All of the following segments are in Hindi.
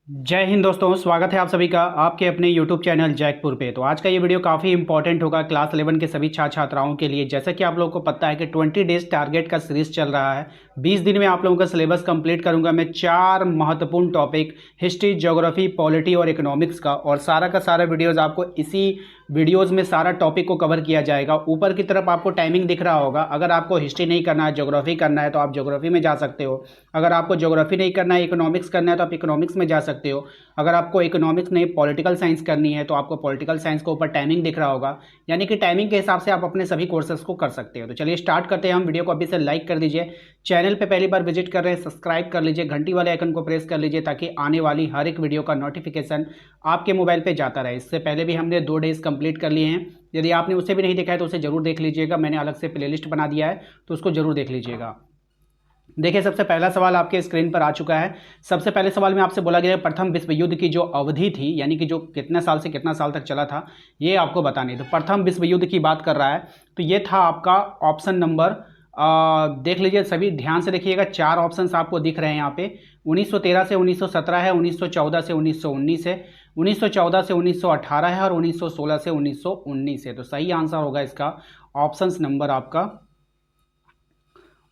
जय हिंद दोस्तों, स्वागत है आप सभी का आपके अपने YouTube चैनल जैकपुर पे। तो आज का ये वीडियो काफ़ी इंपॉर्टेंट होगा क्लास 11 के सभी छात्र छात्राओं के लिए। जैसा कि आप लोगों को पता है कि 20 डेज टारगेट का सीरीज चल रहा है। 20 दिन में आप लोगों का सिलेबस कंप्लीट करूंगा मैं। 4 महत्वपूर्ण टॉपिक हिस्ट्री, ज्योग्राफी, पॉलिटी और इकोनॉमिक्स का, और सारा का सारा वीडियोज़ आपको इसी वीडियोज़ में सारा टॉपिक को कवर किया जाएगा। ऊपर की तरफ आपको टाइमिंग दिख रहा होगा। अगर आपको हिस्ट्री नहीं करना है, ज्योग्राफी करना है तो आप ज्योग्राफी में जा सकते हो। अगर आपको ज्योग्राफी नहीं करना है, इकोनॉमिक्स करना है तो आप इकोनॉमिक्स में जा सकते हो। अगर आपको इकोनॉमिक्स नहीं पॉलिटिकल साइंस करनी है तो आपको पॉलिटिकल साइंस के ऊपर टाइमिंग दिख रहा होगा। यानी कि टाइमिंग के हिसाब से आप अपने सभी कोर्सेज को कर सकते हो। तो चलिए स्टार्ट करते हैं हम। वीडियो को अभी से लाइक कर दीजिए। चैनल पे पहली बार विजिट कर रहे हैं, सब्सक्राइब कर लीजिए, घंटी वाले आइकन को प्रेस कर लीजिए ताकि आने वाली हर एक वीडियो का नोटिफिकेशन आपके मोबाइल पे जाता रहे। इससे पहले भी हमने 2 डेज कंप्लीट कर लिए हैं। यदि आपने उसे भी नहीं देखा है तो उसे जरूर देख लीजिएगा। मैंने अलग से प्लेलिस्ट बना दिया है तो उसको जरूर देख लीजिएगा। देखिए, सबसे पहला सवाल आपके स्क्रीन पर आ चुका है। सबसे पहले सवाल में आपसे बोला गया है प्रथम विश्व युद्ध की जो अवधि थी, यानी कि जो कितने साल से कितना साल तक चला था, ये आपको बतानी। तो प्रथम विश्व युद्ध की बात कर रहा है तो ये था आपका ऑप्शन नंबर, देख लीजिए, सभी ध्यान से देखिएगा। 4 ऑप्शंस आपको दिख रहे हैं यहाँ पे। 1913 से 1917 है, 1914 से 1919 है, 1914 से 1918 है और 1916 से 1919 है। तो सही आंसर होगा इसका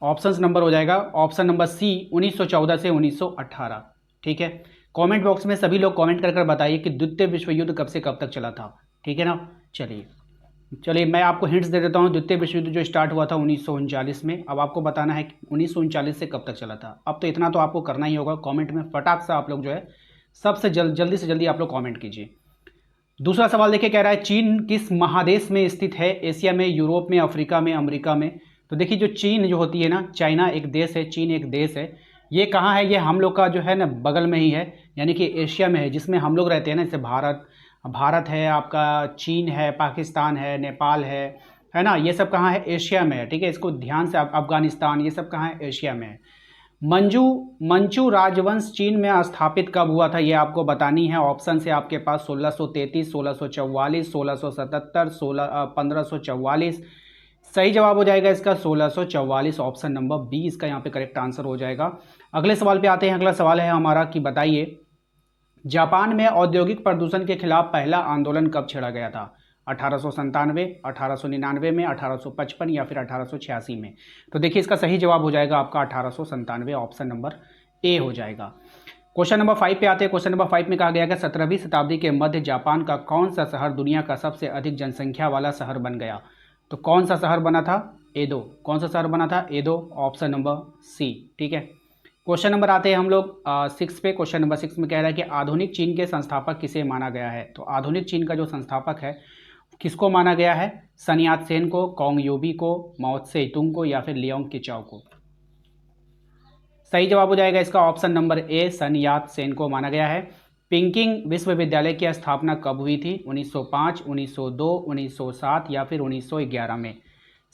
ऑप्शंस नंबर हो जाएगा ऑप्शन नंबर सी, 1914 से 1918। ठीक है, कमेंट बॉक्स में सभी लोग कमेंट कर कर बताइए कि द्वितीय विश्व युद्ध कब से कब तक चला था। ठीक है ना। चलिए चलिए मैं आपको हिंट्स दे देता हूँ। द्वितीय विश्व युद्ध जो स्टार्ट हुआ था 1939 में। अब आपको बताना है कि 1939 से कब तक चला था। अब तो इतना तो आपको करना ही होगा। कमेंट में फटाक से आप लोग जो है सबसे जल्दी से जल्दी आप लोग कमेंट कीजिए। दूसरा सवाल देखिए, कह रहा है चीन किस महादेश में स्थित है? एशिया में, यूरोप में, अफ्रीका में, अमेरिका में? तो देखिए, जो चीन जो होती है ना, चाइना एक देश है, चीन एक देश है। ये कहाँ है? ये हम लोग का जो है ना बगल में ही है, यानी कि एशिया में है, जिसमें हम लोग रहते हैं ना। जैसे भारत भारत है आपका, चीन है, पाकिस्तान है, नेपाल है ना। ये सब कहाँ है? एशिया में है। ठीक है, इसको ध्यान से, अफगानिस्तान, ये सब कहाँ है? एशिया में है। मंजू मंचू राजवंश चीन में स्थापित कब हुआ था? ये आपको बतानी है। ऑप्शन से आपके पास 1633, 1644, 1677, 1544। सही जवाब हो जाएगा इसका 1644। ऑप्शन नंबर बी इसका यहाँ पे करेक्ट आंसर हो जाएगा। अगले सवाल पे आते हैं। अगला सवाल है हमारा कि बताइए, जापान में औद्योगिक प्रदूषण के खिलाफ पहला आंदोलन कब छेड़ा गया था? 1897, 1899 में, 1855 या फिर 1886 में? तो देखिए, इसका सही जवाब हो जाएगा आपका 1897। ऑप्शन नंबर ए हो जाएगा। क्वेश्चन नंबर 5 पे आते हैं। क्वेश्चन नंबर 5 में कहा गया कि 17वीं शताब्दी के मध्य जापान का कौन सा शहर दुनिया का सबसे अधिक जनसंख्या वाला शहर बन गया? तो कौन सा शहर बना था? एदो। कौन सा शहर बना था? एदो। Option number C. ठीक है, क्वेश्चन नंबर आते हैं हम लोग 6 पे। क्वेश्चन नंबर 6 में कह रहा है कि आधुनिक चीन के संस्थापक किसे माना गया है? तो आधुनिक चीन का जो संस्थापक है किसको माना गया है? सन यात सेन को, कॉन्ग योबी को, माओ त्से तुंग को या फिर लियांग किचाओ को? सही जवाब हो जाएगा इसका ऑप्शन नंबर ए, सन यात सेन को माना गया है। पिंकिंग विश्वविद्यालय की स्थापना कब हुई थी? 1905, 1902, 1907 या फिर 1911 में?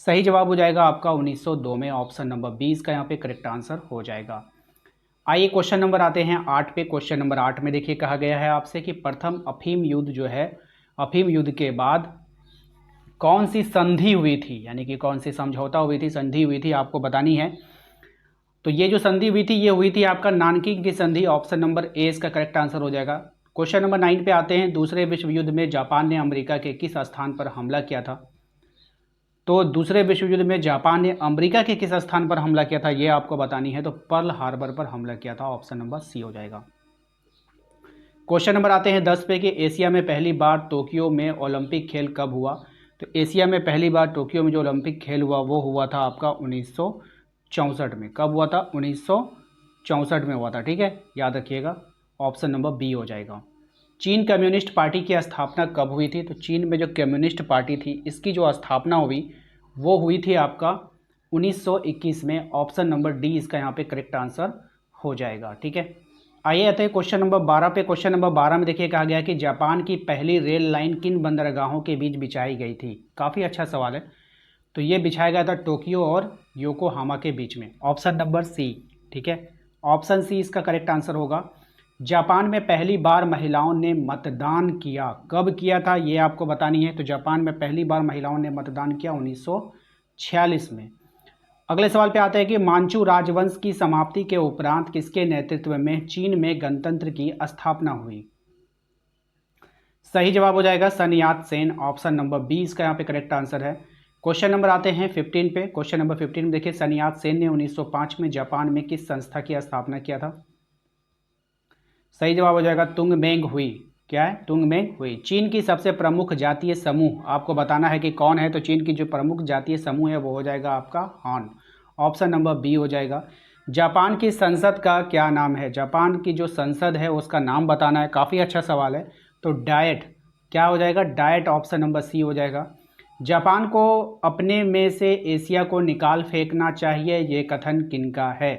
सही जवाब हो जाएगा आपका 1902 में। ऑप्शन नंबर 20 का यहाँ पे करेक्ट आंसर हो जाएगा। आइए क्वेश्चन नंबर आते हैं 8 पे। क्वेश्चन नंबर 8 में देखिए, कहा गया है आपसे कि प्रथम अफीम युद्ध जो है, अफीम युद्ध के बाद कौन सी संधि हुई थी, यानी कि कौन सी समझौता हुई थी, संधि हुई थी, आपको बतानी है। तो ये जो संधि हुई थी, ये हुई थी आपका नानकिंग की संधि। ऑप्शन नंबर ए इसका करेक्ट आंसर हो जाएगा। क्वेश्चन नंबर 9 पे आते हैं। दूसरे विश्व युद्ध में जापान ने अमेरिका के किस स्थान पर हमला किया था? तो दूसरे विश्व युद्ध में जापान ने अमेरिका के किस स्थान पर हमला किया था, ये आपको बतानी है। तो पर्ल हार्बर पर हमला किया था। ऑप्शन नंबर सी हो जाएगा। क्वेश्चन नंबर आते हैं 10 पे कि एशिया में पहली बार टोक्यो में ओलंपिक खेल कब हुआ? तो एशिया में पहली बार टोक्यो में जो ओलंपिक खेल हुआ वो हुआ था आपका 1964 में। कब हुआ था? 1964 में हुआ था। ठीक है, याद रखिएगा। ऑप्शन नंबर बी हो जाएगा। चीन कम्युनिस्ट पार्टी की स्थापना कब हुई थी? तो चीन में जो कम्युनिस्ट पार्टी थी इसकी जो स्थापना हुई वो हुई थी आपका 1921 में। ऑप्शन नंबर डी इसका यहाँ पे करेक्ट आंसर हो जाएगा। ठीक है, आइए आते हैं क्वेश्चन नंबर 12 पे। क्वेश्चन नंबर 12 में देखिए, कहा गया कि जापान की पहली रेल लाइन किन बंदरगाहों के बीच बिछाई गई थी? काफ़ी अच्छा सवाल है। तो ये बिछाया गया था टोक्यो और योकोहामा के बीच में। Option number C. ठीक है, ऑप्शन सी इसका करेक्ट आंसर होगा। जापान में पहली बार महिलाओं ने मतदान किया, कब किया था ये आपको बतानी है। तो जापान में पहली बार महिलाओं ने मतदान किया 1946 में। अगले सवाल पे आते हैं कि मांचू राजवंश की समाप्ति के उपरांत किसके नेतृत्व में चीन में गणतंत्र की स्थापना हुई? सही जवाब हो जाएगा सन यात सेन, ऑप्शन नंबर बी इसका यहाँ पे करेक्ट आंसर है। क्वेश्चन नंबर आते हैं 15 पे। क्वेश्चन नंबर 15 में देखिए, सन यात सेन ने 1905 में जापान में किस संस्था की स्थापना किया था? सही जवाब हो जाएगा तुंग मेंग हुई। क्या है? तुंग मेंग हुई। चीन की सबसे प्रमुख जातीय समूह आपको बताना है कि कौन है, तो चीन की जो प्रमुख जातीय समूह है वो हो जाएगा आपका हान, ऑप्शन नंबर बी हो जाएगा। जापान की संसद का क्या नाम है? जापान की जो संसद है उसका नाम बताना है, काफ़ी अच्छा सवाल है। तो डाइट, क्या हो जाएगा? डाइट, ऑप्शन नंबर सी हो जाएगा। जापान को अपने में से एशिया को निकाल फेंकना चाहिए, ये कथन किनका है?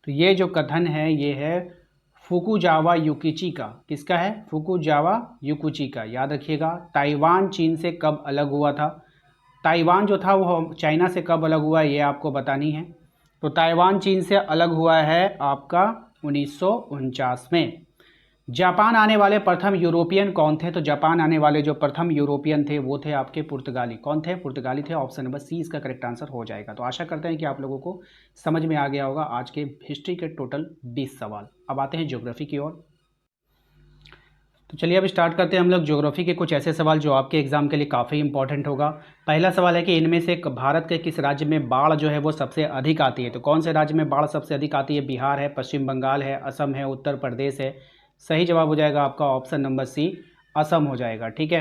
तो ये जो कथन है ये है फुकुजावा युकिची का। किसका है? फुकुजावा युकिची का, याद रखिएगा। ताइवान चीन से कब अलग हुआ था? ताइवान जो था वो चाइना से कब अलग हुआ ये आपको बतानी है। तो ताइवान चीन से अलग हुआ है आपका 1949 में। जापान आने वाले प्रथम यूरोपियन कौन थे? तो जापान आने वाले जो प्रथम यूरोपियन थे वो थे आपके पुर्तगाली। कौन थे? पुर्तगाली थे, ऑप्शन नंबर सी इसका करेक्ट आंसर हो जाएगा। तो आशा करते हैं कि आप लोगों को समझ में आ गया होगा आज के हिस्ट्री के टोटल 20 सवाल। अब आते हैं ज्योग्राफी की ओर। तो चलिए अब स्टार्ट करते हैं हम लोग ज्योग्राफी के कुछ ऐसे सवाल जो आपके एग्जाम के लिए काफ़ी इंपॉर्टेंट होगा। पहला सवाल है कि इनमें से भारत के किस राज्य में बाढ़ जो है वो सबसे अधिक आती है? तो कौन से राज्य में बाढ़ सबसे अधिक आती है? बिहार है, पश्चिम बंगाल है, असम है, उत्तर प्रदेश है। सही जवाब हो जाएगा आपका ऑप्शन नंबर सी, असम हो जाएगा। ठीक है।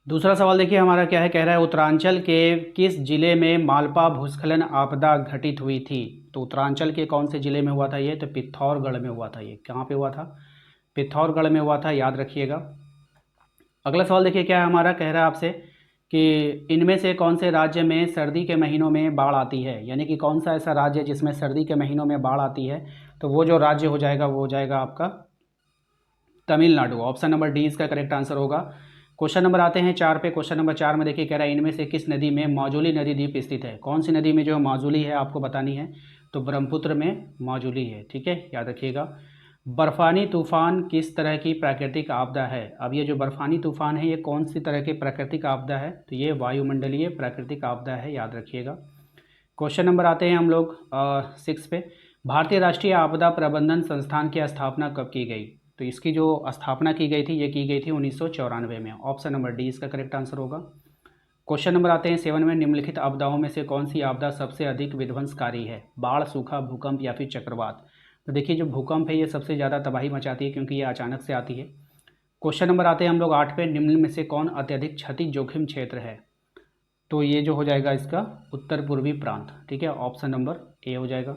दूसरा सवाल देखिए हमारा क्या है, कह रहा है उत्तरांचल के किस जिले में मालपा भूस्खलन आपदा घटित हुई थी? तो उत्तरांचल के कौन से जिले में हुआ था ये? तो पिथौरगढ़ में हुआ था। ये कहाँ पे हुआ था? पिथौरगढ़ में हुआ था, याद रखिएगा। अगला सवाल देखिए क्या है हमारा, कह रहा है आपसे कि इनमें से कौन से राज्य में सर्दी के महीनों में बाढ़ आती है? यानी कि कौन सा ऐसा राज्य है जिसमें सर्दी के महीनों में बाढ़ आती है? तो वो जो राज्य हो जाएगा वो हो जाएगा आपका तमिलनाडु, ऑप्शन नंबर डी इसका करेक्ट आंसर होगा। क्वेश्चन नंबर आते हैं 4 पे। क्वेश्चन नंबर 4 में देखिए कह रहा है इनमें से किस नदी में माजुली नदी द्वीप स्थित है? कौन सी नदी में जो माजुली है आपको बतानी है? तो ब्रह्मपुत्र में माजुली है। ठीक है, याद रखिएगा। बर्फानी तूफान किस तरह की प्राकृतिक आपदा है? अब ये जो बर्फानी तूफान है ये कौन सी तरह की प्राकृतिक आपदा है? तो ये वायुमंडलीय प्राकृतिक आपदा है, याद रखिएगा। क्वेश्चन नंबर आते हैं हम लोग 6 पे। भारतीय राष्ट्रीय आपदा प्रबंधन संस्थान की स्थापना कब की गई? तो इसकी जो स्थापना की गई थी ये की गई थी 1994 में, ऑप्शन नंबर डी इसका करेक्ट आंसर होगा। क्वेश्चन नंबर आते हैं 7 में, निम्नलिखित आपदाओं में से कौन सी आपदा सबसे अधिक विध्वंसकारी है? बाढ़, सूखा, भूकंप या फिर चक्रवात? तो देखिए जो भूकंप है ये सबसे ज़्यादा तबाही मचाती है क्योंकि ये अचानक से आती है। क्वेश्चन नंबर आते हैं हम लोग 8 पे, निम्न में से कौन अत्यधिक क्षति जोखिम क्षेत्र है? तो ये जो हो जाएगा इसका उत्तर पूर्वी प्रांत। ठीक है, ऑप्शन नंबर ए हो जाएगा।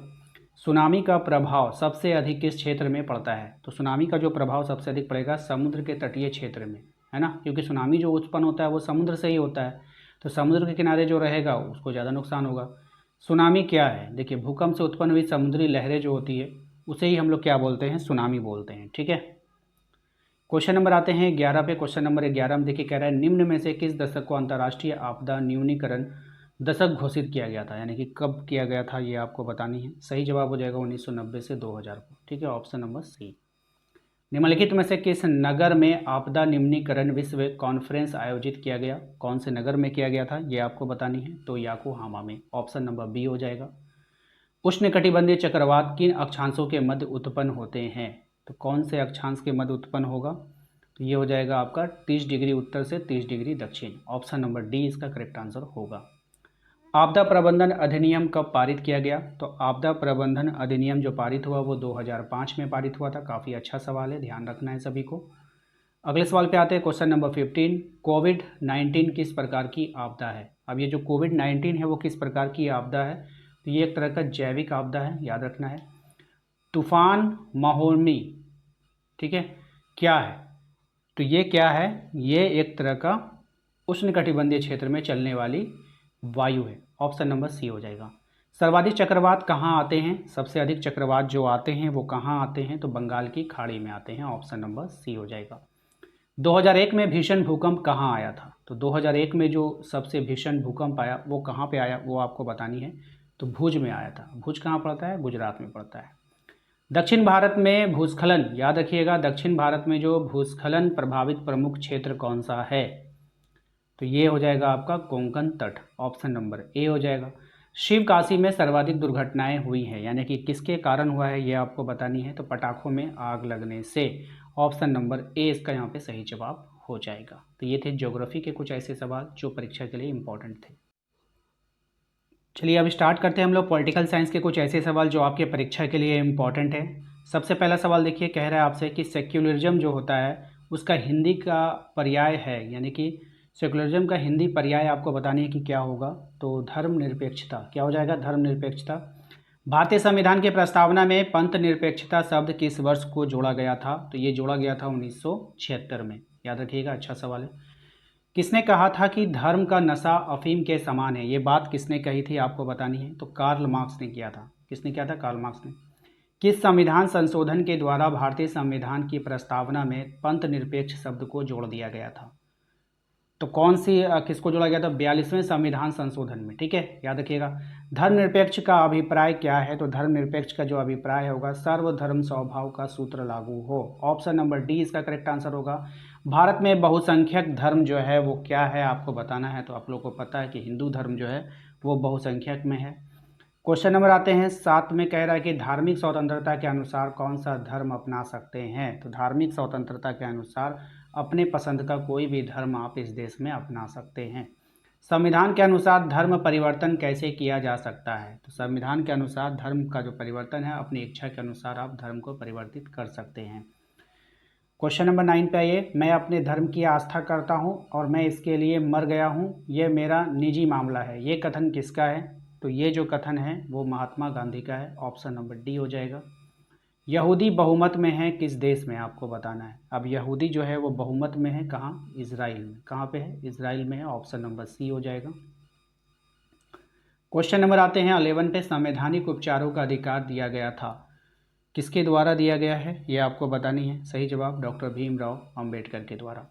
सुनामी का प्रभाव सबसे अधिक किस क्षेत्र में पड़ता है? तो सुनामी का जो प्रभाव सबसे अधिक पड़ेगा समुद्र के तटीय क्षेत्र में, है ना, क्योंकि सुनामी जो उत्पन्न होता है वो समुद्र से ही होता है। तो समुद्र के किनारे जो रहेगा उसको ज़्यादा नुकसान होगा। सुनामी क्या है? देखिए भूकंप से उत्पन्न हुई समुद्री लहरें जो होती है उसे ही हम लोग क्या बोलते हैं? सुनामी बोलते हैं। ठीक है। क्वेश्चन नंबर आते हैं 11 पे। क्वेश्चन नंबर 11 में देखिए कह रहा है निम्न में से किस दशक को अंतर्राष्ट्रीय आपदा न्यूनीकरण दशक घोषित किया गया था? यानी कि कब किया गया था ये आपको बतानी है। सही जवाब हो जाएगा 1990 से 2000 को। ठीक है, ऑप्शन नंबर सी। निम्नलिखित में से किस नगर में आपदा न्यूनीकरण विश्व कॉन्फ्रेंस आयोजित किया गया? कौन से नगर में किया गया था ये आपको बतानी है। तो याकोहामा में, ऑप्शन नंबर बी हो जाएगा। उष्णकटिबंधीय चक्रवात किन अक्षांशों के मध्य उत्पन्न होते हैं? तो कौन से अक्षांश के मध्य उत्पन्न होगा? तो ये हो जाएगा आपका 30 डिग्री उत्तर से 30 डिग्री दक्षिण, ऑप्शन नंबर डी इसका करेक्ट आंसर होगा। आपदा प्रबंधन अधिनियम कब पारित किया गया? तो आपदा प्रबंधन अधिनियम जो पारित हुआ वो 2005 में पारित हुआ था। काफ़ी अच्छा सवाल है, ध्यान रखना है सभी को। अगले सवाल पे आते हैं, क्वेश्चन नंबर 15। कोविड-19 किस प्रकार की आपदा है? अब ये जो कोविड-19 है वो किस प्रकार की आपदा है? तो ये एक तरह का जैविक आपदा है, याद रखना है। तूफान महोनी, ठीक है, क्या है? तो ये क्या है? ये एक तरह का उष्णकटिबंधीय क्षेत्र में चलने वाली वायु है, ऑप्शन नंबर सी हो जाएगा। सर्वाधिक चक्रवात कहाँ आते हैं? सबसे अधिक चक्रवात जो आते हैं वो कहाँ आते हैं? तो बंगाल की खाड़ी में आते हैं, ऑप्शन नंबर सी हो जाएगा। 2001 में भीषण भूकंप कहाँ आया था? तो 2001 में जो सबसे भीषण भूकंप आया वो कहाँ पे आया वो आपको बतानी है। तो भुज में आया था। भुज कहाँ पड़ता है? गुजरात में पड़ता है। दक्षिण भारत में भूस्खलन, याद रखिएगा, दक्षिण भारत में जो भूस्खलन प्रभावित प्रमुख क्षेत्र कौन सा है? तो ये हो जाएगा आपका कोंकण तट, ऑप्शन नंबर ए हो जाएगा। शिवकाशी में सर्वाधिक दुर्घटनाएं हुई हैं, यानी कि किसके कारण हुआ है ये आपको बतानी है। तो पटाखों में आग लगने से। ऑप्शन नंबर ए इसका यहाँ पे सही जवाब हो जाएगा। तो ये थे ज्योग्राफी के कुछ ऐसे सवाल जो परीक्षा के लिए इंपॉर्टेंट थे। चलिए अब स्टार्ट करते हैं हम लोग पॉलिटिकल साइंस के कुछ ऐसे सवाल जो आपके परीक्षा के लिए इंपॉर्टेंट है। सबसे पहला सवाल देखिए, कह रहा है आपसे कि सेक्युलरिज्म जो होता है उसका हिंदी का पर्याय है, यानी कि सेक्युलरिज्म का हिंदी पर्याय आपको बतानी है कि क्या होगा। तो धर्मनिरपेक्षता, क्या हो जाएगा, धर्मनिरपेक्षता। भारतीय संविधान की प्रस्तावना में पंथ निरपेक्षता शब्द किस वर्ष को जोड़ा गया था। तो ये जोड़ा गया था 1976 में, याद रखिएगा, अच्छा सवाल है। किसने कहा था कि धर्म का नशा अफीम के समान है, ये बात किसने कही थी आपको बतानी है। तो कार्ल मार्क्स ने किया था। किसने किया था, कार्ल मार्क्स ने। किस संविधान संशोधन के द्वारा भारतीय संविधान की प्रस्तावना में पंथ निरपेक्ष शब्द को जोड़ दिया गया था। तो कौन सी किसको जोड़ा गया था, 42वें संविधान संशोधन में, ठीक है, याद रखिएगा। धर्मनिरपेक्ष का अभिप्राय क्या है। तो धर्मनिरपेक्ष का जो अभिप्राय होगा, सर्वधर्म स्वभाव का सूत्र लागू हो। ऑप्शन नंबर डी इसका करेक्ट आंसर होगा। भारत में बहुसंख्यक धर्म जो है वो क्या है आपको बताना है। तो आप लोग को पता है कि हिंदू धर्म जो है वो बहुसंख्यक में है। क्वेश्चन नंबर आते हैं 7 में, कह रहा है कि धार्मिक स्वतंत्रता के अनुसार कौन सा धर्म अपना सकते हैं। तो धार्मिक स्वतंत्रता के अनुसार अपने पसंद का कोई भी धर्म आप इस देश में अपना सकते हैं। संविधान के अनुसार धर्म परिवर्तन कैसे किया जा सकता है। तो संविधान के अनुसार धर्म का जो परिवर्तन है अपनी इच्छा के अनुसार आप धर्म को परिवर्तित कर सकते हैं। क्वेश्चन नंबर 9 पे आइए, मैं अपने धर्म की आस्था करता हूं और मैं इसके लिए मर गया हूं, यह मेरा निजी मामला है, ये कथन किसका है। तो ये जो कथन है वो महात्मा गांधी का है। ऑप्शन नंबर डी हो जाएगा। यहूदी बहुमत में है किस देश में, आपको बताना है। अब यहूदी जो है वो बहुमत में है कहाँ, इजराइल में। कहाँ पे है, इजराइल में है। ऑप्शन नंबर सी हो जाएगा। क्वेश्चन नंबर आते हैं 11 पे, संवैधानिक उपचारों का अधिकार दिया गया था, किसके द्वारा दिया गया है ये आपको बतानी है। सही जवाब डॉक्टर भीमराव अंबेडकर के द्वारा।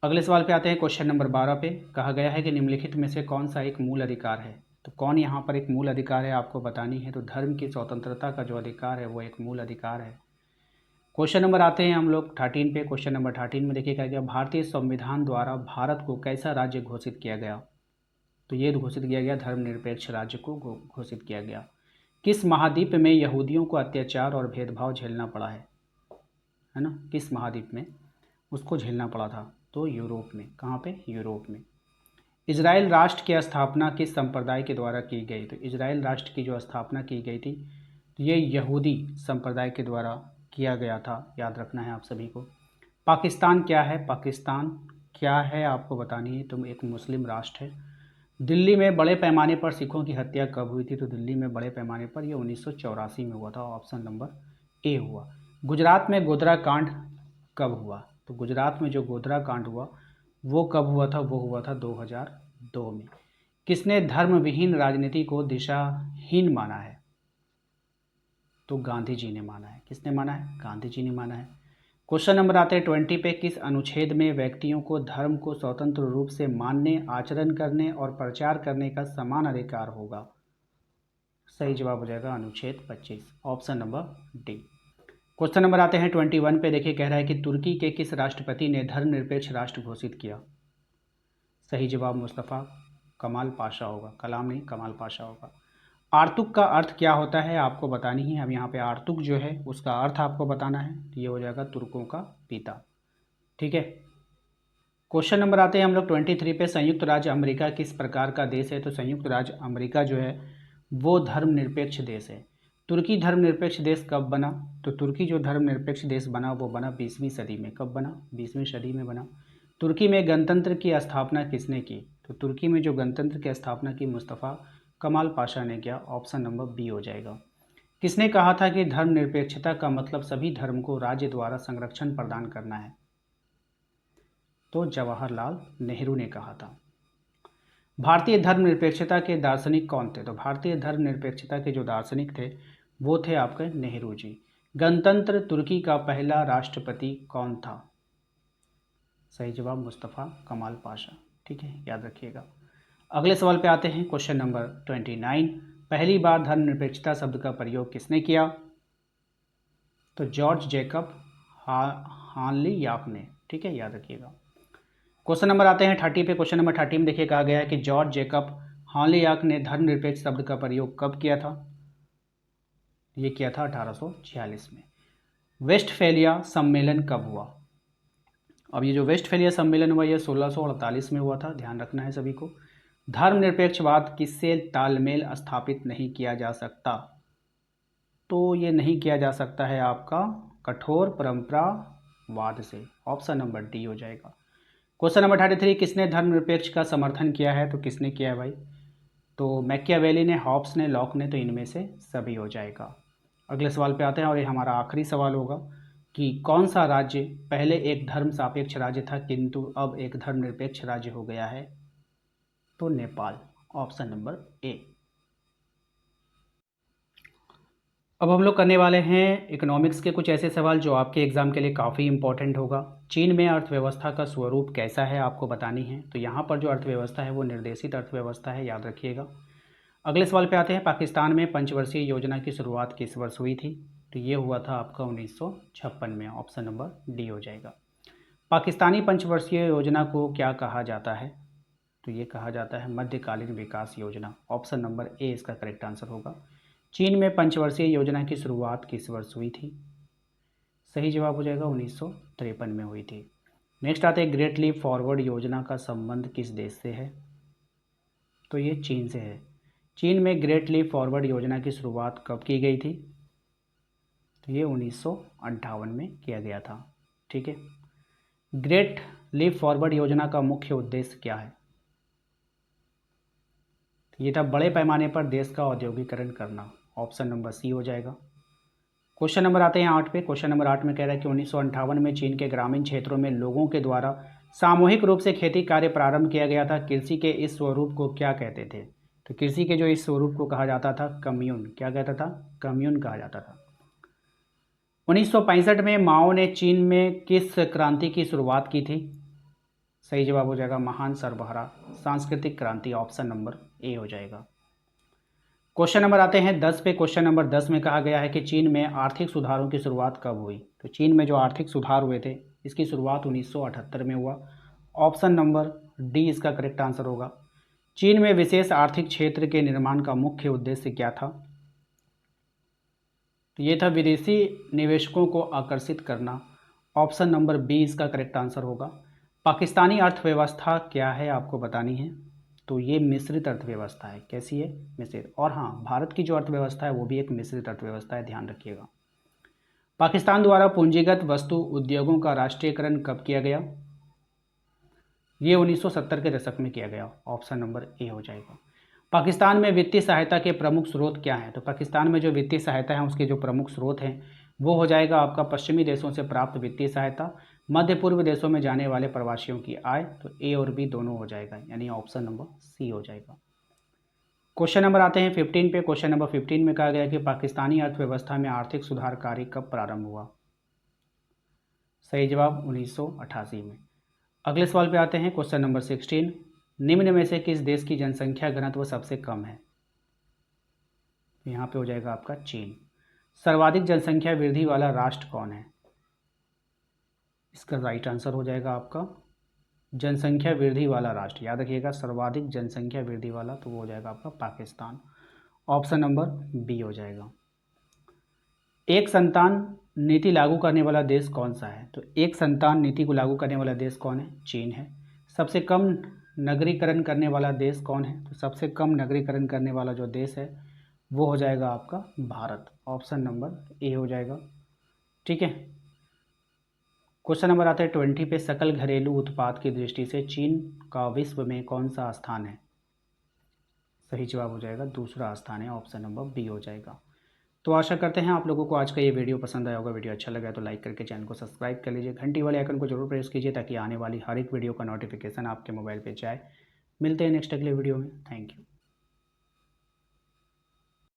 अगले सवाल पे आते हैं क्वेश्चन नंबर 12 पे, कहा गया है कि निम्नलिखित में से कौन सा एक मूल अधिकार है। तो कौन यहाँ पर एक मूल अधिकार है आपको बतानी है। तो धर्म की स्वतंत्रता का जो अधिकार है वो एक मूल अधिकार है। क्वेश्चन नंबर आते हैं हम लोग 13 पे। क्वेश्चन नंबर 13 में देखिए क्या गया, भारतीय संविधान द्वारा भारत को कैसा राज्य घोषित किया गया। तो ये घोषित किया गया धर्मनिरपेक्ष राज्य को घोषित किया गया। किस महाद्वीप में यहूदियों को अत्याचार और भेदभाव झेलना पड़ा है ना, किस महाद्वीप में उसको झेलना पड़ा था। तो यूरोप में। कहाँ पे, यूरोप में। इजराइल राष्ट्र की स्थापना किस संप्रदाय के द्वारा की गई। तो इजराइल राष्ट्र की जो स्थापना की गई थी तो ये यहूदी संप्रदाय के द्वारा किया गया था, याद रखना है आप सभी को। पाकिस्तान क्या है, पाकिस्तान क्या है आपको बतानी है। तो एक मुस्लिम राष्ट्र है। दिल्ली में बड़े पैमाने पर सिखों की हत्या कब हुई थी। तो दिल्ली में बड़े पैमाने पर ये 1984 में हुआ था। ऑप्शन नंबर ए हुआ। गुजरात में गोधरा कांड कब हुआ। तो गुजरात में जो गोधरा कांड हुआ वो कब हुआ था, वो हुआ था 2002 में। किसने धर्म विहीन राजनीति को दिशाहीन माना है। तो गांधी जी ने माना है। किसने माना है, गांधी जी ने माना है। क्वेश्चन नंबर आते हैं 20 पे, किस अनुच्छेद में व्यक्तियों को धर्म को स्वतंत्र रूप से मानने, आचरण करने और प्रचार करने का समान अधिकार होगा। सही जवाब हो जाएगा अनुच्छेद 25। Option number D. Question number आते हैं 21 पे। देखिए कह रहा है कि तुर्की के किस राष्ट्रपति ने धर्मनिरपेक्ष राष्ट्र घोषित किया। सही जवाब मुस्तफ़ा कमाल पाशा होगा, कलाम नहीं, कमाल पाशा होगा। आर्तुक का अर्थ क्या होता है आपको बतानी है। अब यहाँ पे आर्तुक जो है उसका अर्थ आपको बताना है। तो ये हो जाएगा तुर्कों का पिता, ठीक है। क्वेश्चन नंबर आते हैं हम लोग 23 पे, संयुक्त राज्य अमेरिका किस प्रकार का देश है। तो संयुक्त राज्य अमेरिका जो है वो धर्मनिरपेक्ष देश है। तुर्की धर्मनिरपेक्ष देश कब बना। तो तुर्की जो धर्मनिरपेक्ष देश बना वो बना 20वीं सदी में। कब बना, 20वीं सदी में बना। तुर्की में गणतंत्र की स्थापना किसने की। तो तुर्की में जो गणतंत्र की स्थापना की मुस्तफ़ा कमाल पाशा ने किया। ऑप्शन नंबर बी हो जाएगा। किसने कहा था कि धर्मनिरपेक्षता का मतलब सभी धर्म को राज्य द्वारा संरक्षण प्रदान करना है। तो जवाहरलाल नेहरू ने कहा था। भारतीय धर्मनिरपेक्षता के दार्शनिक कौन थे। तो भारतीय धर्मनिरपेक्षता के जो दार्शनिक थे वो थे आपके नेहरू जी। गणतंत्र तुर्की का पहला राष्ट्रपति कौन था। सही जवाब मुस्तफ़ा कमाल पाशा, ठीक है, याद रखिएगा। अगले सवाल पे आते हैं क्वेश्चन नंबर 29। पहली बार धर्मनिरपेक्षता शब्द का प्रयोग किसने किया। तो जॉर्ज जैकब हानली याप ने, ठीक है, याद रखिएगा। क्वेश्चन नंबर आते हैं 30 पे। क्वेश्चन नंबर 30 में देखिए कहा गया है कि जॉर्ज जैकब हॉलियाक ने धर्मनिरपेक्ष शब्द का प्रयोग कब किया था? ये किया था 1846 में। वेस्टफैलिया सम्मेलन कब हुआ? अब ये जो वेस्टफैलिया सम्मेलन हुआ ये 1648 में हुआ था, ध्यान रखना है सभी को। धर्मनिरपेक्षवाद किससे तालमेल स्थापित नहीं किया जा सकता? तो ये नहीं किया जा सकता है आपका कठोर परंपरावाद से। ऑप्शन नंबर डी हो जाएगा। क्वेश्चन नंबर 33, किसने धर्मनिरपेक्ष का समर्थन किया है? तो किसने किया है भाई? तो मैकियावेली ने, हॉब्स ने, लॉक ने, तो इनमें से सभी हो जाएगा। अगले सवाल पे आते हैं और ये हमारा आखिरी सवाल होगा कि कौन सा राज्य पहले एक धर्म सापेक्ष राज्य था किंतु अब एक धर्मनिरपेक्ष राज्य हो गया है? तो नेपाल। Option number A. अब हम लोग करने वाले हैं इकोनॉमिक्स के कुछ ऐसे सवाल जो आपके एग्जाम के लिए काफ़ी इंपॉर्टेंट होगा। चीन में अर्थव्यवस्था का स्वरूप कैसा है आपको बतानी है। तो यहाँ पर जो अर्थव्यवस्था है वो निर्देशित अर्थव्यवस्था है, याद रखिएगा। अगले सवाल पे आते हैं, पाकिस्तान में पंचवर्षीय योजना की शुरुआत किस वर्ष हुई थी? तो ये हुआ था आपका 1956 में। ऑप्शन नंबर डी हो जाएगा। पाकिस्तानी पंचवर्षीय योजना को क्या कहा जाता है? तो ये कहा जाता है मध्यकालीन विकास योजना। ऑप्शन नंबर ए इसका करेक्ट आंसर होगा। चीन में पंचवर्षीय योजना की शुरुआत किस वर्ष हुई थी? सही जवाब हो जाएगा 1953 में हुई थी। नेक्स्ट आते हैं, ग्रेट लीप फॉरवर्ड योजना का संबंध किस देश से है? तो ये चीन से है। चीन में ग्रेट लीप फॉरवर्ड योजना की शुरुआत कब की गई थी? तो ये 1958 में किया गया था। ठीक है। ग्रेट लीप फॉरवर्ड योजना का मुख्य उद्देश्य क्या है? ये था बड़े पैमाने पर देश का औद्योगिकरण करना। ऑप्शन नंबर सी हो जाएगा। क्वेश्चन नंबर आते हैं 8 पे। क्वेश्चन नंबर 8 में कह रहा है कि 1958 में चीन के ग्रामीण क्षेत्रों में लोगों के द्वारा सामूहिक रूप से खेती कार्य प्रारंभ किया गया था। कृषि के इस स्वरूप को क्या कहते थे? तो कृषि के जो इस स्वरूप को कहा जाता था कम्यून। क्या कहता था? कम्यून कहा जाता था। 1965 में माओ ने चीन में किस क्रांति की शुरुआत की थी? सही जवाब हो जाएगा महान सर्वहारा सांस्कृतिक क्रांति। ऑप्शन नंबर ए हो जाएगा। क्वेश्चन नंबर आते हैं 10 पे। क्वेश्चन नंबर 10 में कहा गया है कि चीन में आर्थिक सुधारों की शुरुआत कब हुई? तो चीन में जो आर्थिक सुधार हुए थे इसकी शुरुआत 1978 में हुआ। ऑप्शन नंबर डी इसका करेक्ट आंसर होगा। चीन में विशेष आर्थिक क्षेत्र के निर्माण का मुख्य उद्देश्य क्या था? तो ये था विदेशी निवेशकों को आकर्षित करना। ऑप्शन नंबर बी इसका करेक्ट आंसर होगा। पाकिस्तानी अर्थव्यवस्था क्या है आपको बतानी है। तो ये मिश्रित अर्थव्यवस्था है। कैसी है? मिश्रित। और हाँ, भारत की जो अर्थव्यवस्था है वो भी एक मिश्रित अर्थव्यवस्था है, ध्यान रखिएगा। पाकिस्तान द्वारा पूंजीगत वस्तु उद्योगों का राष्ट्रीयकरण कब किया गया? ये 1970 के दशक में किया गया। ऑप्शन नंबर ए हो जाएगा। पाकिस्तान में वित्तीय सहायता के प्रमुख स्रोत क्या हैं? तो पाकिस्तान में जो वित्तीय सहायता है उसके जो प्रमुख स्रोत हैं वो हो जाएगा आपका पश्चिमी देशों से प्राप्त वित्तीय सहायता, मध्य पूर्व देशों में जाने वाले प्रवासियों की आय। तो ए और बी दोनों हो जाएगा, यानी ऑप्शन नंबर सी हो जाएगा। क्वेश्चन नंबर आते हैं 15 पे। क्वेश्चन नंबर 15 में कहा गया कि पाकिस्तानी अर्थव्यवस्था में आर्थिक सुधार कार्य कब प्रारंभ हुआ? सही जवाब 1988 में। अगले सवाल पे आते हैं। क्वेश्चन नंबर 16, निम्न में से किस देश की जनसंख्या घनत्व सबसे कम है? यहाँ पे हो जाएगा आपका चीन। सर्वाधिक जनसंख्या वृद्धि वाला राष्ट्र कौन है? इसका राइट आंसर हो जाएगा आपका जनसंख्या वृद्धि वाला राष्ट्र। याद रखिएगा सर्वाधिक जनसंख्या वृद्धि वाला, तो वो हो जाएगा आपका पाकिस्तान। ऑप्शन नंबर बी हो जाएगा। एक संतान नीति लागू करने वाला देश कौन सा है? तो एक संतान नीति को लागू करने वाला देश कौन है? चीन है। सबसे कम नगरीकरण करने वाला देश कौन है? तो सबसे कम नगरीकरण करने वाला जो देश है वो हो जाएगा आपका भारत। ऑप्शन नंबर ए हो जाएगा। ठीक है। क्वेश्चन नंबर आता है 20 पे। सकल घरेलू उत्पाद की दृष्टि से चीन का विश्व में कौन सा स्थान है? सही जवाब हो जाएगा दूसरा स्थान है। ऑप्शन नंबर बी हो जाएगा। तो आशा करते हैं आप लोगों को आज का ये वीडियो पसंद आया होगा। वीडियो अच्छा लगा तो लाइक करके चैनल को सब्सक्राइब कर लीजिए। घंटी वाले आइकन को जरूर प्रेस कीजिए ताकि आने वाली हर एक वीडियो का नोटिफिकेशन आपके मोबाइल पे जाए। मिलते हैं नेक्स्ट अगले वीडियो में। Thank you.